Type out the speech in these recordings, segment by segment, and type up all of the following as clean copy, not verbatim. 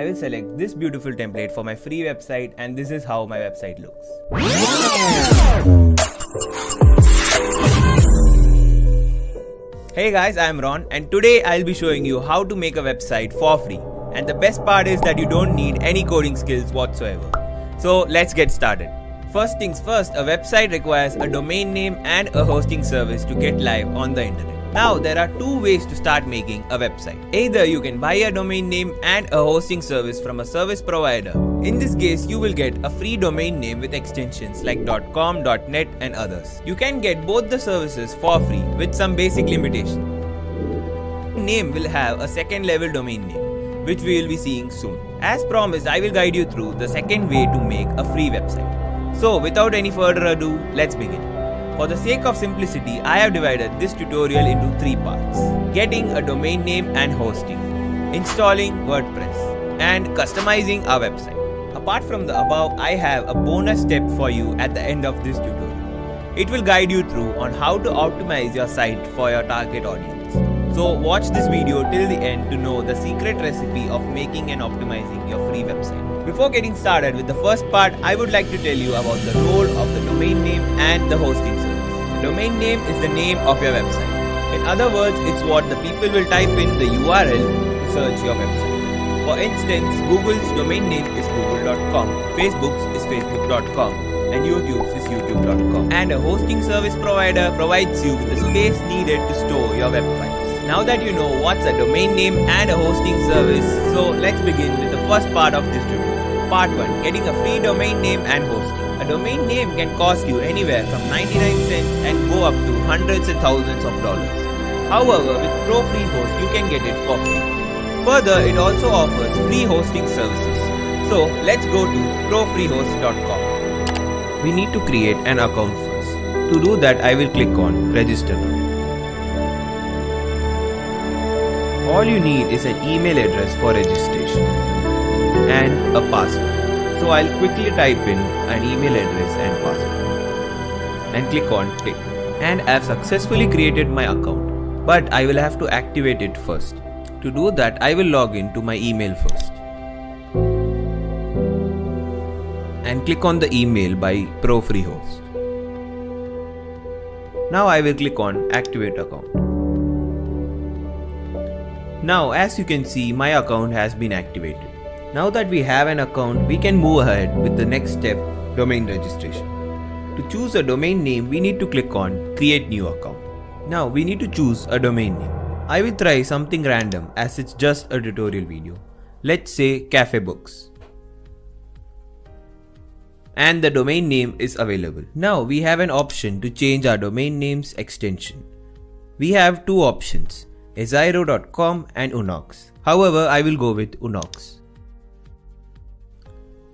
I will select this beautiful template for my free website, and this is how my website looks. Hey guys, I am Ron, and today I'll be showing you how to make a website for free. And the best part is that you don't need any coding skills whatsoever. So let's get started. First things first, a website requires a domain name and a hosting service to get live on the internet. Now there are two ways to start making a website. Either you can buy a domain name and a hosting service from a service provider. In this case, you will get a free domain name with extensions like .com, .net and others. You can get both the services for free with some basic limitations. Name will have a second level domain name, which we will be seeing soon. As promised, I will guide you through the second way to make a free website. So without any further ado, let's begin. For the sake of simplicity, I have divided this tutorial into 3 parts. Getting a domain name and hosting, installing WordPress, and customizing our website. Apart from the above, I have a bonus step for you at the end of this tutorial. It will guide you through on how to optimize your site for your target audience. So watch this video till the end to know the secret recipe of making and optimizing your free website. Before getting started with the first part, I would like to tell you about the role of the domain name and the hosting service. The domain name is the name of your website. In other words, it's what the people will type in the URL to search your website. For instance, Google's domain name is google.com, Facebook's is facebook.com, and YouTube's is youtube.com. And a hosting service provider provides you with the space needed to store your web files. Now that you know what's a domain name and a hosting service, so let's begin with the first part of this tutorial. Part 1. Getting a free domain name and hosting. A domain name can cost you anywhere from 99 cents and go up to hundreds and thousands of dollars. However, with ProFreeHost, you can get it for free. Further, it also offers free hosting services. So let's go to profreehost.com. We need to create an account first. To do that, I will click on Register Now. All you need is an email address for registration and a password. So I'll quickly type in an email address and password and click on Tick. And I've successfully created my account, but I will have to activate it first. To do that, I will log in to my email first and click on the email by ProFreeHost. Now I will click on Activate Account. Now as you can see, my account has been activated. Now that we have an account, we can move ahead with the next step, domain registration. To choose a domain name, we need to click on Create New Account. Now we need to choose a domain name. I will try something random as it's just a tutorial video. Let's say Cafe Books. And the domain name is available. Now we have an option to change our domain name's extension. We have two options, Azairo.com and Unox. However, I will go with Unox.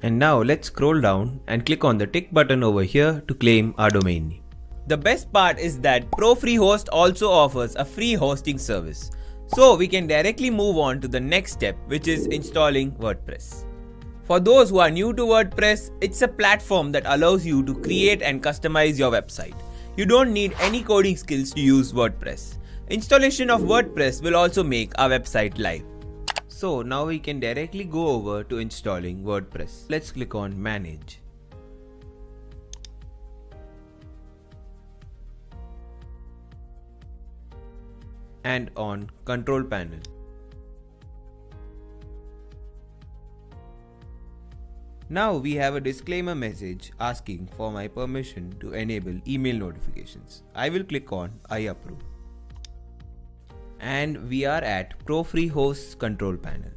And now let's scroll down and click on the tick button over here to claim our domain name. The best part is that ProFreeHost also offers a free hosting service. So we can directly move on to the next step, which is installing WordPress. For those who are new to WordPress, it's a platform that allows you to create and customize your website. You don't need any coding skills to use WordPress. Installation of WordPress will also make our website live. So now we can directly go over to installing WordPress. Let's click on Manage. And on Control Panel. Now we have a disclaimer message asking for my permission to enable email notifications. I will click on I approve. And we are at ProFreeHost's control panel.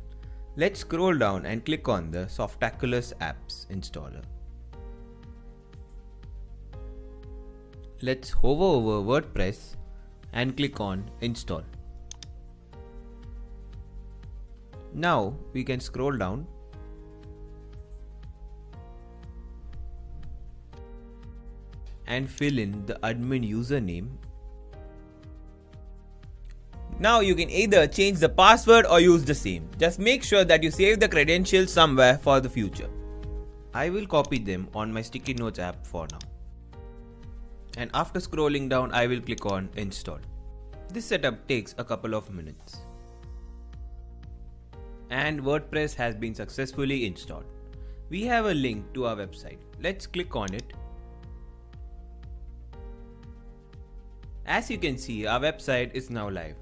Let's scroll down and click on the Softaculous Apps installer. Let's hover over WordPress and click on Install. Now we can scroll down and fill in the admin username. Now you can either change the password or use the same. Just make sure that you save the credentials somewhere for the future. I will copy them on my sticky notes app for now. And after scrolling down, I will click on Install. This setup takes a couple of minutes. and WordPress has been successfully installed. We have a link to our website. Let's click on it. As you can see, our website is now live.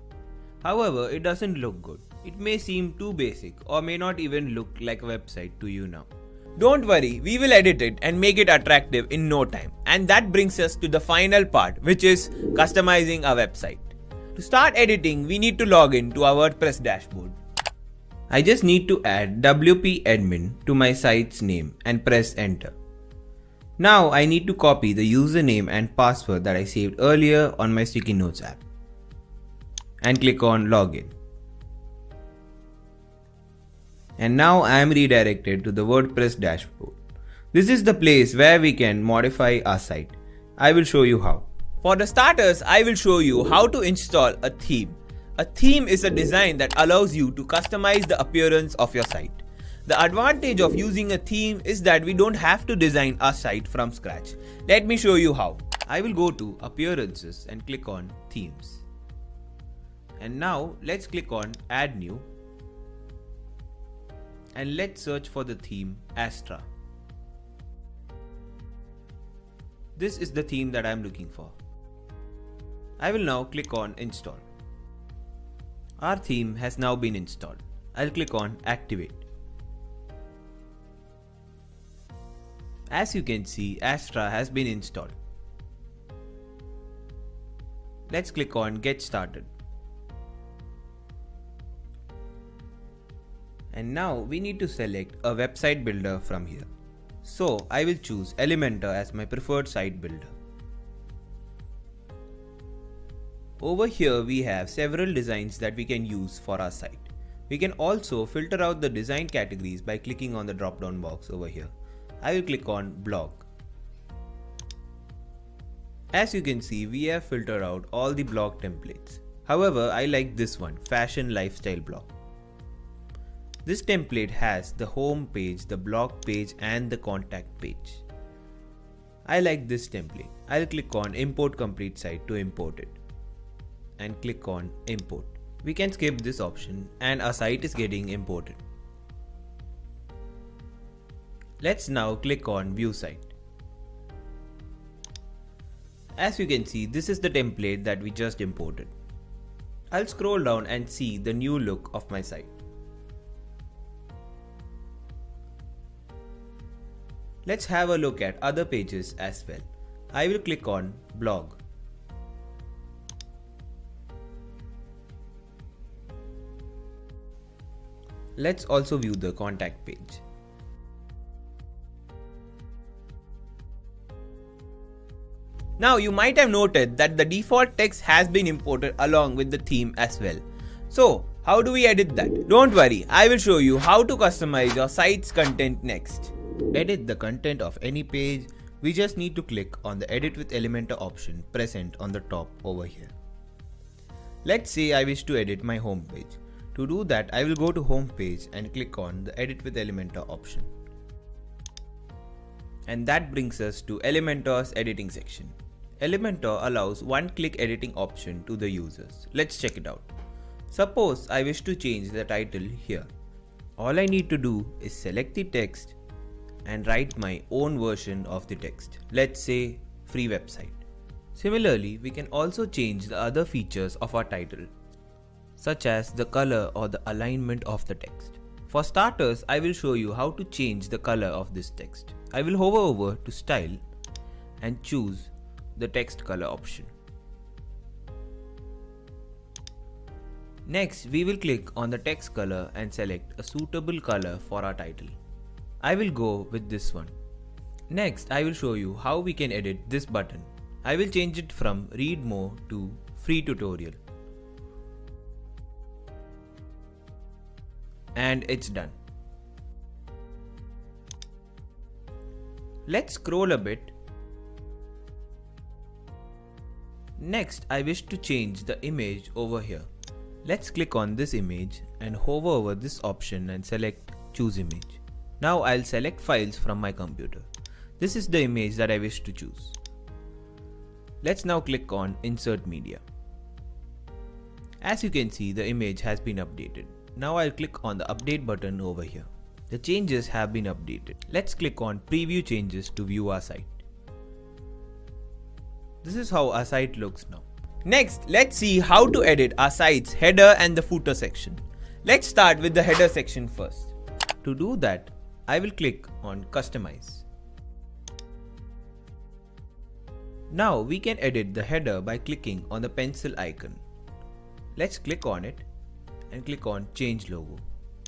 However, it doesn't look good. It may seem too basic or may not even look like a website to you now. Don't worry, we will edit it and make it attractive in no time. And that brings us to the final part, which is customizing our website. To start editing, we need to log in to our WordPress dashboard. I just need to add WP admin to my site's name and press enter. Now I need to copy the username and password that I saved earlier on my Sticky Notes app and click on login. And now I am redirected to the WordPress dashboard. This is the place where we can modify our site. I will show you how. For the starters, I will show you how to install a theme. A theme is a design that allows you to customize the appearance of your site. The advantage of using a theme is that we don't have to design our site from scratch. Let me show you how. I will go to Appearances and click on Themes. And now let's click on Add New. And let's search for the theme Astra. This is the theme that I am looking for. I will now click on Install. Our theme has now been installed. I'll click on Activate. As you can see, Astra has been installed. Let's click on Get Started. And now we need to select a website builder from here. So I will choose Elementor as my preferred site builder. Over here we have several designs that we can use for our site. We can also filter out the design categories by clicking on the drop down box over here. I will click on blog. As you can see, we have filtered out all the blog templates. However, I like this one, fashion lifestyle blog. This template has the home page, the blog page and the contact page. I like this template. I'll click on import complete site to import it and click on import. We can skip this option and our site is getting imported. Let's now click on view site. As you can see, this is the template that we just imported. I'll scroll down and see the new look of my site. Let's have a look at other pages as well. I will click on blog. Let's also view the contact page. Now you might have noted that the default text has been imported along with the theme as well. So how do we edit that? Don't worry, I will show you how to customize your site's content next. Edit the content of any page. We just need to click on the Edit with Elementor option present on the top over here. Let's say I wish to edit my home page. To do that, I will go to home page and click on the Edit with Elementor option. And that brings us to Elementor's editing section. Elementor allows one-click editing option to the users. Let's check it out. Suppose I wish to change the title here. All I need to do is select the text and write my own version of the text. Let's say free website. Similarly, we can also change the other features of our title, such as the color or the alignment of the text. For starters, I will show you how to change the color of this text. I will hover over to Style and choose the text color option. Next, we will click on the text color and select a suitable color for our title. I will go with this one. Next, I will show you how we can edit this button. I will change it from Read More to Free Tutorial. And it's done. Let's scroll a bit. Next, I wish to change the image over here. Let's click on this image and hover over this option and select Choose Image. Now I'll select files from my computer. This is the image that I wish to choose. Let's now click on Insert Media. As you can see, the image has been updated. Now I'll click on the update button over here. The changes have been updated. Let's click on preview changes to view our site. This is how our site looks now. Next, let's see how to edit our site's header and the footer section. Let's start with the header section first. To do that, I will click on Customize. Now we can edit the header by clicking on the pencil icon. Let's click on it and click on Change Logo.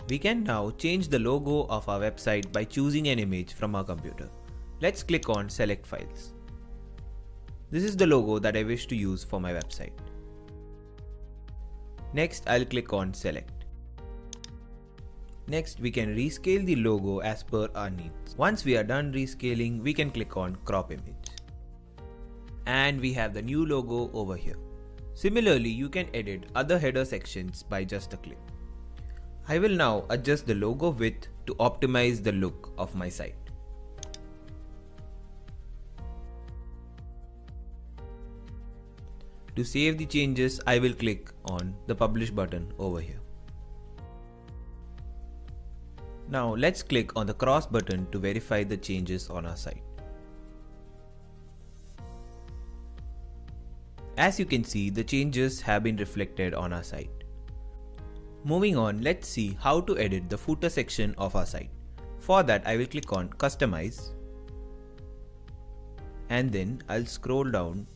We can now change the logo of our website by choosing an image from our computer. Let's click on Select Files. This is the logo that I wish to use for my website. Next, I'll click on Select. Next, we can rescale the logo as per our needs. Once we are done rescaling, we can click on Crop Image. And we have the new logo over here. Similarly, you can edit other header sections by just a click. I will now adjust the logo width to optimize the look of my site. To save the changes, I will click on the Publish button over here. Now let's click on the cross button to verify the changes on our site. As you can see, the changes have been reflected on our site. Moving on, let's see how to edit the footer section of our site. For that, I will click on Customize and then I'll scroll down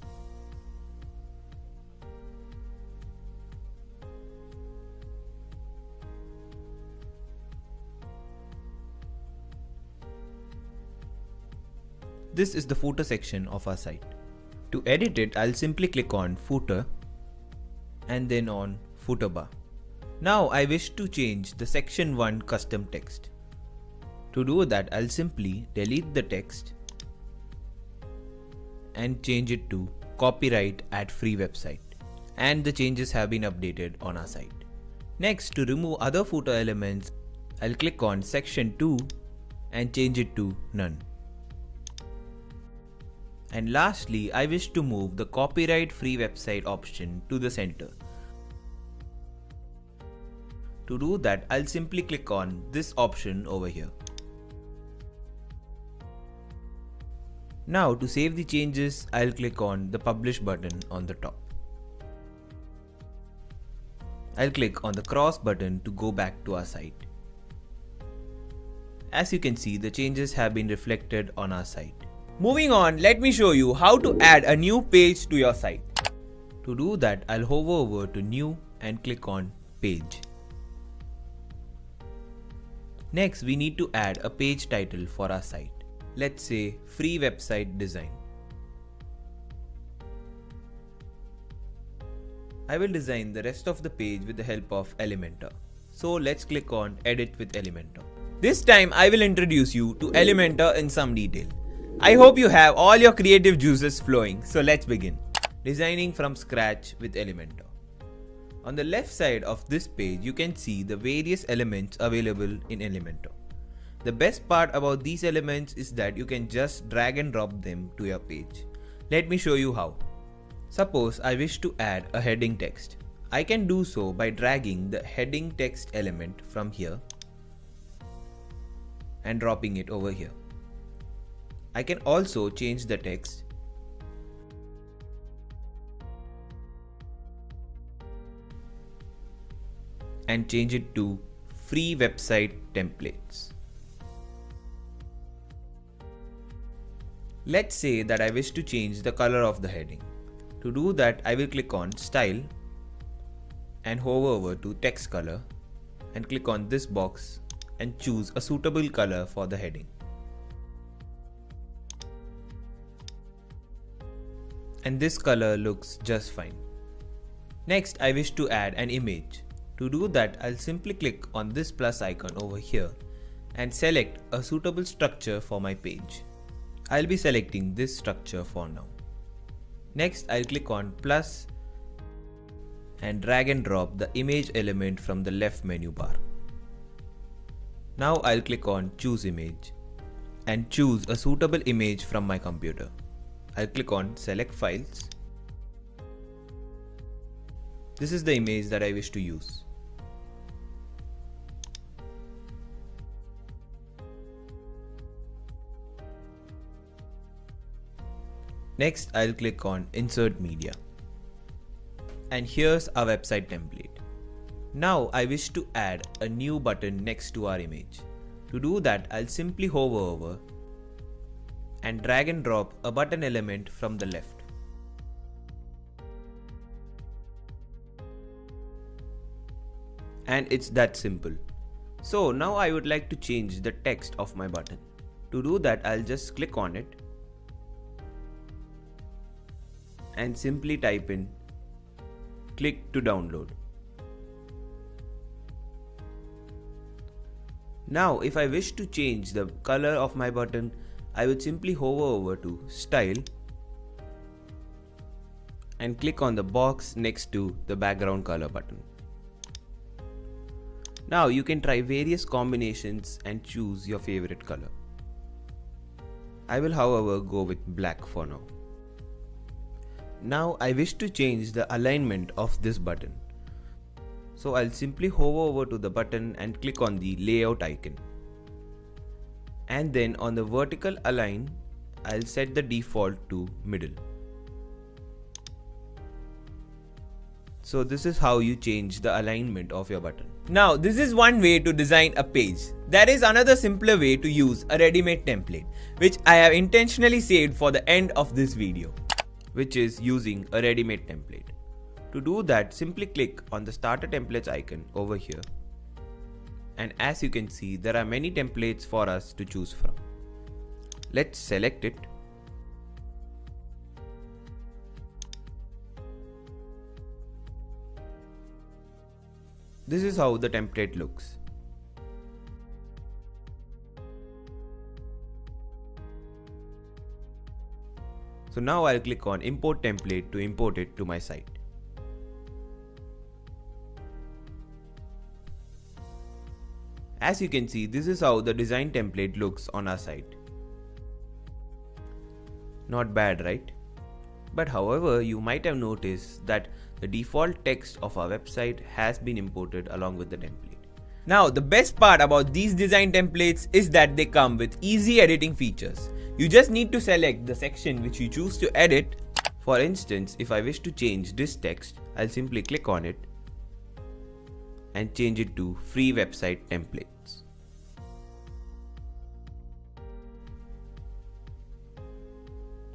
This is the footer section of our site. To edit it, I'll simply click on Footer and then on Footer bar. Now I wish to change the section 1 custom text. To do that, I'll simply delete the text and change it to Copyright at Free Website. And the changes have been updated on our site. Next, to remove other footer elements, I'll click on section 2 and change it to None. And lastly, I wish to move the Copyright Free Website option to the center. To do that, I'll simply click on this option over here. Now to save the changes, I'll click on the Publish button on the top. I'll click on the cross button to go back to our site. As you can see, the changes have been reflected on our site. Moving on, let me show you how to add a new page to your site. To do that, I'll hover over to New and click on Page. Next, we need to add a page title for our site. Let's say Free Website Design. I will design the rest of the page with the help of Elementor. So let's click on Edit with Elementor. This time I will introduce you to Elementor in some detail. I hope you have all your creative juices flowing, so let's begin. Designing from scratch with Elementor. On the left side of this page, you can see the various elements available in Elementor. The best part about these elements is that you can just drag and drop them to your page. Let me show you how. Suppose I wish to add a heading text. I can do so by dragging the heading text element from here and dropping it over here. I can also change the text and change it to Free Website Templates. Let's say that I wish to change the color of the heading. To do that, I will click on Style and hover over to Text Color and click on this box and choose a suitable color for the heading. And this color looks just fine. Next, I wish to add an image. To do that, I'll simply click on this plus icon over here and select a suitable structure for my page. I'll be selecting this structure for now. Next, I'll click on plus and drag and drop the image element from the left menu bar. Now I'll click on Choose Image and choose a suitable image from my computer. I'll click on Select Files This is the image that I wish to use. Next, I'll click on Insert Media. And here's our website template. Now I wish to add a new button next to our image. To do that, I'll simply hover over and drag and drop a button element from the left. And it's that simple. So now I would like to change the text of my button. To do that, I'll just click on it and simply type in "click to download." Now if I wish to change the color of my button, I would simply hover over to Style and click on the box next to the background color button. Now you can try various combinations and choose your favorite color. I will however go with black for now. Now I wish to change the alignment of this button. So I'll simply hover over to the button and click on the layout icon. And then on the vertical align, I'll set the default to middle. So this is how you change the alignment of your button. Now this is one way to design a page. There is another simpler way to use a ready-made template, which I have intentionally saved for the end of this video, which is using a ready-made template. To do that, simply click on the starter templates icon over here. And as you can see, there are many templates for us to choose from. Let's select it. This is how the template looks. So now I'll click on Import Template to import it to my site. As you can see, this is how the design template looks on our site. Not bad, right? But however, you might have noticed that the default text of our website has been imported along with the template. Now, the best part about these design templates is that they come with easy editing features. You just need to select the section which you choose to edit. For instance, if I wish to change this text, I'll simply click on it and change it to free website templates.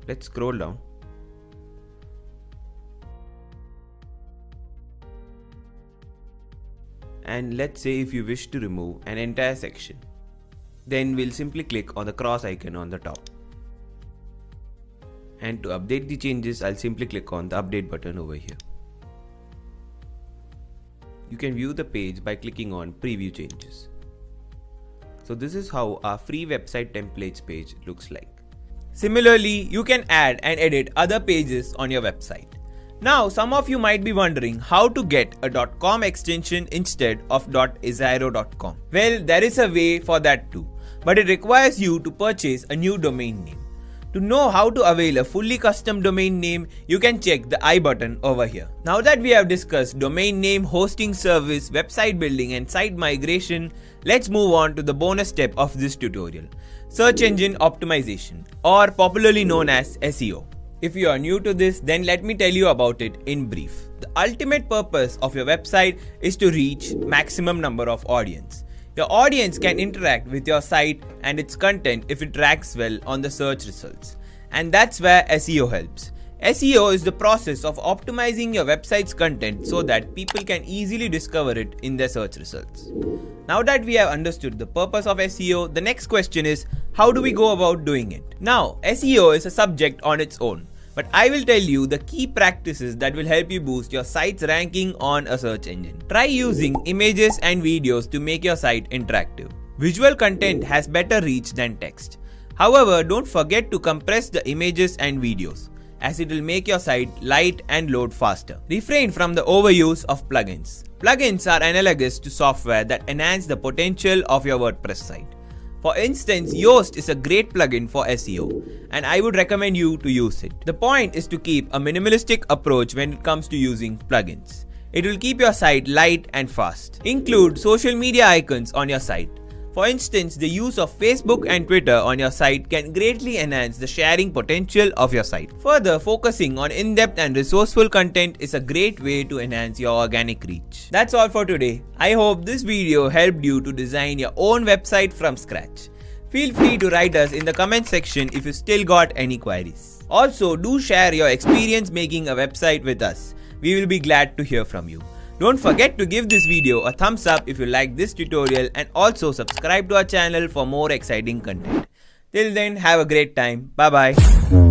Let's scroll down. And let's say if you wish to remove an entire section, then we'll simply click on the cross icon on the top. And to update the changes, I'll simply click on the update button over here. You can view the page by clicking on preview changes. So this is how our free website templates page looks like. Similarly, you can add and edit other pages on your website. Now, some of you might be wondering how to get a .com extension instead of .eziro.com. Well, there is a way for that too, but it requires you to purchase a new domain name. To know how to avail a fully custom domain name, you can check the I button over here. Now that we have discussed domain name, hosting service, website building and site migration, let's move on to the bonus step of this tutorial: search engine optimization, or popularly known as SEO. If you are new to this, then let me tell you about it in brief. The ultimate purpose of your website is to reach maximum number of audience. Your audience can interact with your site and its content if it ranks well on the search results. And that's where SEO helps. SEO is the process of optimizing your website's content so that people can easily discover it in their search results. Now that we have understood the purpose of SEO, the next question is, how do we go about doing it? Now, SEO is a subject on its own, but I will tell you the key practices that will help you boost your site's ranking on a search engine. Try using images and videos to make your site interactive. Visual content has better reach than text. However, don't forget to compress the images and videos, as it will make your site light and load faster. Refrain from the overuse of plugins. Plugins are analogous to software that enhance the potential of your WordPress site. For instance, Yoast is a great plugin for SEO, and I would recommend you to use it. The point is to keep a minimalistic approach when it comes to using plugins. It will keep your site light and fast. Include social media icons on your site. For instance, the use of Facebook and Twitter on your site can greatly enhance the sharing potential of your site. Further, focusing on in-depth and resourceful content is a great way to enhance your organic reach. That's all for today. I hope this video helped you to design your own website from scratch. Feel free to write us in the comment section if you still got any queries. Also, do share your experience making a website with us. We will be glad to hear from you. Don't forget to give this video a thumbs up if you like this tutorial, and also subscribe to our channel for more exciting content. Till then, have a great time. Bye bye.